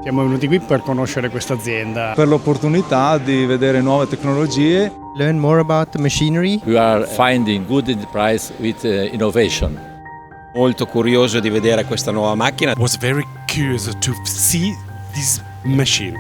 Siamo venuti qui per conoscere questa azienda. Per l'opportunità di vedere nuove tecnologie. Learn more about the machinery. We are finding good enterprise with innovation. Molto curioso di vedere questa nuova macchina. Was very curious to see this machine.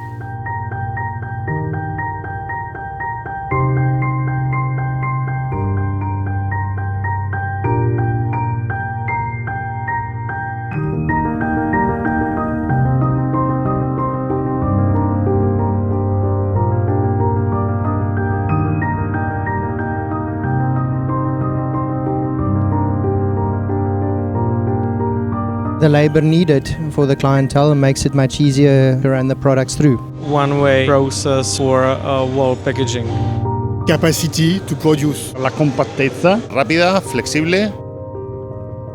The labor needed for the clientele makes it much easier to run the products through. One-way process for wall packaging. Capacity to produce. La compattezza. Rapida, flessibile.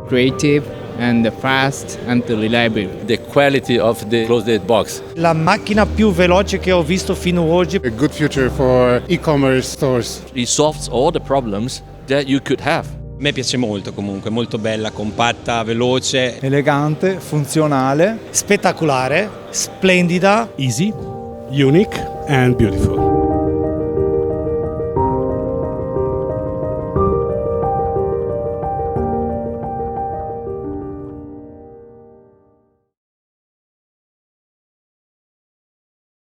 Creative and fast and reliable. The quality of the closed box. La macchina più veloce che ho visto fino ad oggi. A good future for e-commerce stores. It solves all the problems that you could have. A me piace molto comunque, molto bella, compatta, veloce. Elegante, funzionale. Spettacolare, splendida. Easy, unique and beautiful.